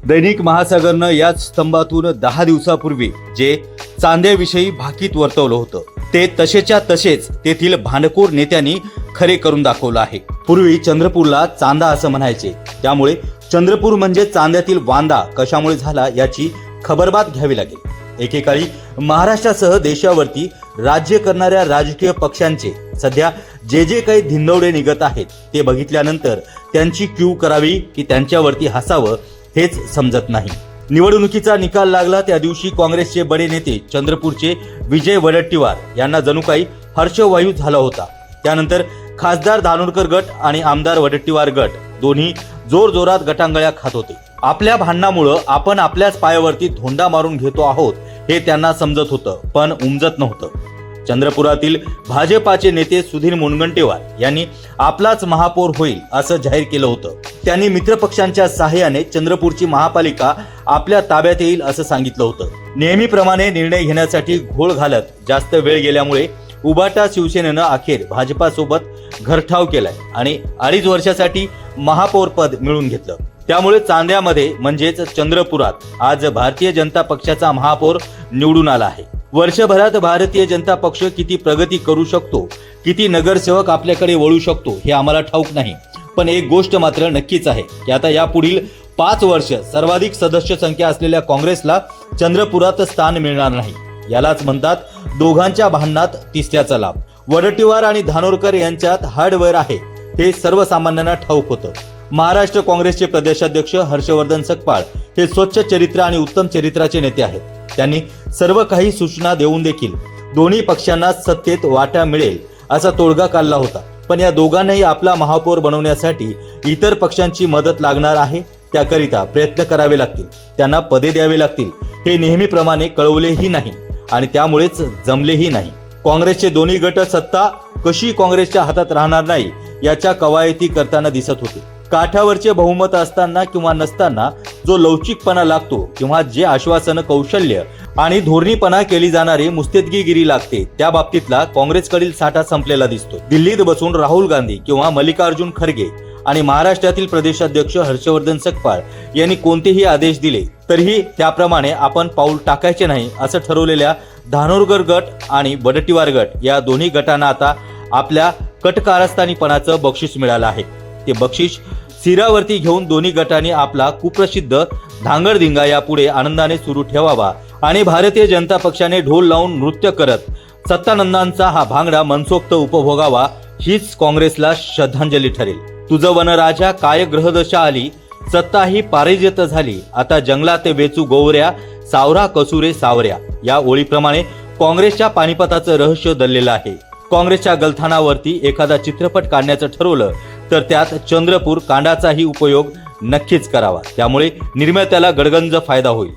दैनिक महासागरनं याच स्तंभातून 10 दिवसापूर्वी जे चांद्याविषयी भाकीत वर्तवलं होतं ते तसेच्या तसेच तेथील भांडखोर नेत्यांनी खरे करून दाखवलं आहे। पूर्वी चंद्रपूरला चांदा असं म्हणायचे, त्यामुळे चंद्रपूर म्हणजे चांद्यातील वांदा कशामुळे झाला याची खबरबात घ्यावी लागेल। एकेकाळी महाराष्ट्रासह देशावरती राज्य करणाऱ्या राजकीय पक्षांचे सध्या जे काही धिंडवडे निघत आहेत ते बघितल्यानंतर त्यांची क्यू करावी की त्यांच्यावरती हसावं हेच समजत नाही। निवडणुकीचा निकाल लागला त्या दिवशी काँग्रेसचे बडे नेते चंद्रपूरचे विजय वडेट्टीवार यांना जणू काही हर्षवायू झाला होता। त्यानंतर खासदार धानोरकर गट आणि आमदार वडेट्टीवार गट दोन्ही जोरजोरात गटांगळ्या खात होते। आपल्या भांडणामुळे आपण आपल्याच पायावरती धोंडा मारून घेतो आहोत हे त्यांना समजत होतं, पण उमजत नव्हतं। चंद्रपुरातील भाजपाचे नेते सुधीर मुनगंटीवार यांनी आपलाच महापौर होईल असं जाहीर केलं होतं। त्यांनी मित्रपक्षांच्या सहाय्याने चंद्रपूरची महापालिका आपल्या ताब्यात येईल असं सांगितलं होतं। नेहमीप्रमाणे निर्णय घेण्यासाठी घोळ घालत जास्त वेळ गेल्यामुळे उबाटा शिवसेनेनं अखेर भाजपासोबत घरठाव केलाय आणि 2.5 वर्षासाठी महापौर पद मिळवून घेतलं। त्यामुळे चांद्यामध्ये म्हणजेच चंद्रपुरात आज भारतीय जनता पक्षाचा महापौर निवडून आला आहे। वर्षभरात भारतीय जनता पक्ष किती प्रगती करू शकतो, किती नगरसेवक आपल्याकडे वळू शकतो हे आम्हाला ठाऊक नाही, पण एक गोष्ट मात्र नक्कीच आहे की आता यापुढील 5 वर्ष सर्वाधिक सदस्य संख्या असलेल्या काँग्रेसला चंद्रपुरात स्थान मिळणार नाही। यालाच म्हणतात दोघांच्या भांडणात तिसऱ्याचा लाभ। वडेट्टीवार आणि धानोरकर यांच्यात हार्डवेअर आहे हे सर्वसामान्यांना ठाऊक होतं। महाराष्ट्र काँग्रेसचे प्रदेशाध्यक्ष हर्षवर्धन सकपाळ हे स्वच्छ चरित्र आणि उत्तम चरित्राचे नेते आहेत। त्यांनी सर्व काही सूचना देऊन देखील दोन्ही पक्षांना सत्तेत वाटा मिळेल असा तोडगा काढला होता, पण या दोघांनाही आपला महापौर बनवण्यासाठी इतर पक्षांची मदत लागणार आहे। त्याकरिता प्रयत्न करावे लागतील, त्यांना पदे द्यावे लागतील हे नेहमीप्रमाणे कळवलेही नाही आणि त्यामुळेच जमलेही नाही। काँग्रेसचे दोन्ही गट सत्ता कशी काँग्रेसच्या हातात राहणार नाही याच्या कवायती करताना दिसत होते। काठावरचे बहुमत असताना किंवा नसताना जो लवचिकपणा लागतो किंवा जे आश्वासन कौशल्य आणि धोरणीपणा केली जाणारी मुस्तैदगीगिरी लागते त्या बाबतीतला काँग्रेसकडील साठा संपलेला दिसतो। दिल्लीत बसून राहुल गांधी किंवा मल्लिकार्जुन खरगे आणि महाराष्ट्रातील प्रदेशाध्यक्ष हर्षवर्धन सकपाळ यांनी कोणतेही आदेश दिले तरीही त्याप्रमाणे आपण पाऊल टाकायचे नाही असं ठरवलेल्या धानोरकर गट आणि वडेट्टीवार गट या दोन्ही गटांना आता आपल्या कटकारस्थानीपणाचं बक्षीस मिळालं आहे। ते बक्षीस सिरावरती घेऊन दोन्ही गटांनी आपला कुप्रसिद्ध धांगडधिंगा यापुढे आनंदाने सुरू ठेवावा आणि भारतीय जनता पक्षाने ढोल लावून नृत्य करत सत्तानंदांचा हा भांगडा मनसोक्त उपभोगावा हीच काँग्रेसला श्रद्धांजली ठरेल। तुझं वनराजा काय ग्रहदशा आली, सत्ता ही पारिजित झाली, आता जंगलात वेचू गोवऱ्या, सावरा कसुरे सावऱ्या या ओळीप्रमाणे काँग्रेसच्या पानिपताचं रहस्य दडलेलं आहे। काँग्रेसच्या गलथानावरती एखादा चित्रपट काढण्याचं ठरवलं तर त्यात चंद्रपूर कांडाचाही उपयोग नक्कीच करावा, त्यामुळे निर्मात्याला गडगंज फायदा होईल।